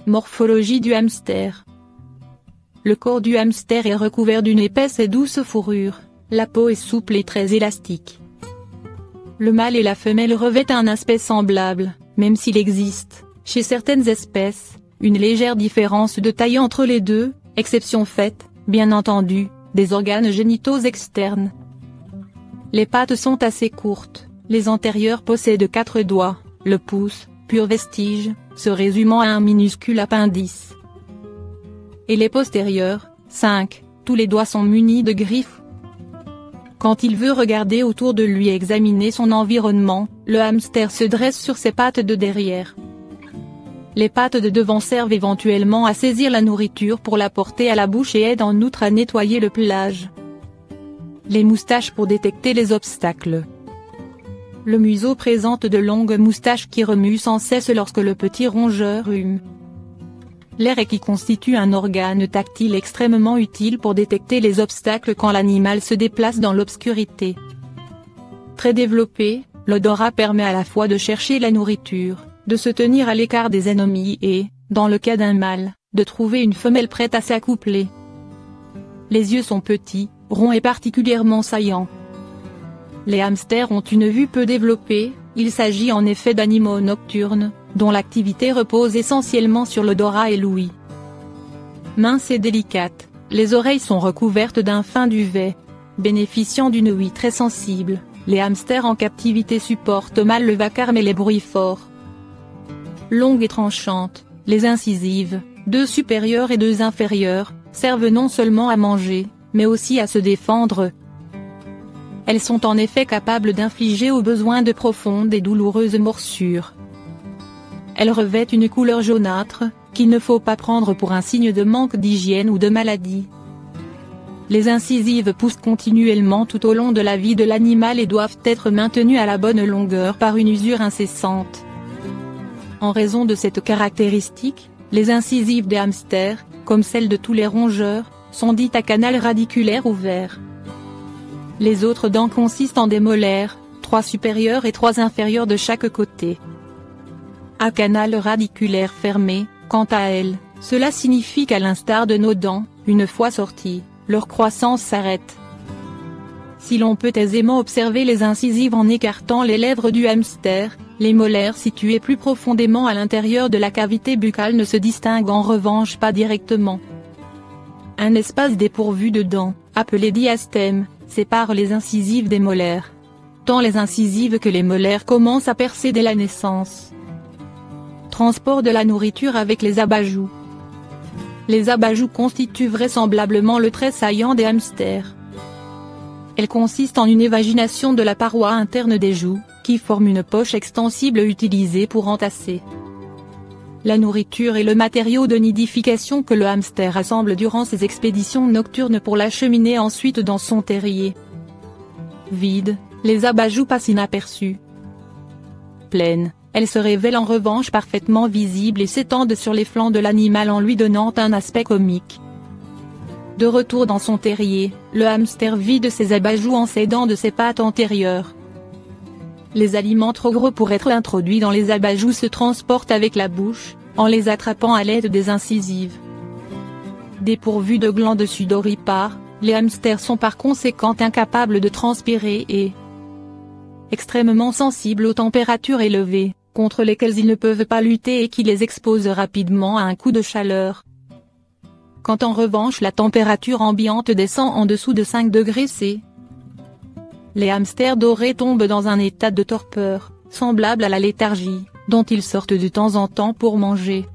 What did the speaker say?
Morphologie du hamster. Le corps du hamster est recouvert d'une épaisse et douce fourrure, la peau est souple et très élastique. Le mâle et la femelle revêtent un aspect semblable, même s'il existe, chez certaines espèces, une légère différence de taille entre les deux, exception faite, bien entendu, des organes génitaux externes. Les pattes sont assez courtes, les antérieures possèdent 4 doigts, le pouce, pur vestige, se résumant à un minuscule appendice. Et les postérieures, 5, tous les doigts sont munis de griffes. Quand il veut regarder autour de lui et examiner son environnement, le hamster se dresse sur ses pattes de derrière. Les pattes de devant servent éventuellement à saisir la nourriture pour la porter à la bouche et aident en outre à nettoyer le pelage. Les moustaches pour détecter les obstacles. Le museau présente de longues moustaches qui remuent sans cesse lorsque le petit rongeur hume. L'air qui constitue un organe tactile extrêmement utile pour détecter les obstacles quand l'animal se déplace dans l'obscurité. Très développé, l'odorat permet à la fois de chercher la nourriture, de se tenir à l'écart des ennemis et, dans le cas d'un mâle, de trouver une femelle prête à s'accoupler. Les yeux sont petits, ronds et particulièrement saillants. Les hamsters ont une vue peu développée, il s'agit en effet d'animaux nocturnes, dont l'activité repose essentiellement sur l'odorat et l'ouïe. Minces et délicates, les oreilles sont recouvertes d'un fin duvet. Bénéficiant d'une ouïe très sensible, les hamsters en captivité supportent mal le vacarme et les bruits forts. Longues et tranchantes, les incisives, 2 supérieures et 2 inférieures, servent non seulement à manger, mais aussi à se défendre. Elles sont en effet capables d'infliger au besoin de profondes et douloureuses morsures. Elles revêtent une couleur jaunâtre, qu'il ne faut pas prendre pour un signe de manque d'hygiène ou de maladie. Les incisives poussent continuellement tout au long de la vie de l'animal et doivent être maintenues à la bonne longueur par une usure incessante. En raison de cette caractéristique, les incisives des hamsters, comme celles de tous les rongeurs, sont dites à canal radiculaire ouvert. Les autres dents consistent en des molaires, 3 supérieures et 3 inférieures de chaque côté. À canal radiculaire fermé, quant à elles, cela signifie qu'à l'instar de nos dents, une fois sorties, leur croissance s'arrête. Si l'on peut aisément observer les incisives en écartant les lèvres du hamster, les molaires situés plus profondément à l'intérieur de la cavité buccale ne se distinguent en revanche pas directement. Un espace dépourvu de dents, appelé diastème, sépare les incisives des molaires. Tant les incisives que les molaires commencent à percer dès la naissance. Transport de la nourriture avec les abajous. Les abajous constituent vraisemblablement le trait saillant des hamsters. Elles consistent en une évagination de la paroi interne des joues, qui forme une poche extensible utilisée pour entasser la nourriture et le matériau de nidification que le hamster assemble durant ses expéditions nocturnes pour l'acheminer ensuite dans son terrier. Vide, les abajous passent inaperçus. Pleines, elles se révèlent en revanche parfaitement visibles et s'étendent sur les flancs de l'animal en lui donnant un aspect comique. De retour dans son terrier, le hamster vide ses abajous en s'aidant de ses pattes antérieures. Les aliments trop gros pour être introduits dans les abajous se transportent avec la bouche, en les attrapant à l'aide des incisives. Dépourvus de glandes sudoripares, les hamsters sont par conséquent incapables de transpirer et extrêmement sensibles aux températures élevées, contre lesquelles ils ne peuvent pas lutter et qui les exposent rapidement à un coup de chaleur. Quand en revanche la température ambiante descend en dessous de 5 degrés C, les hamsters dorés tombent dans un état de torpeur, semblable à la léthargie, dont ils sortent de temps en temps pour manger.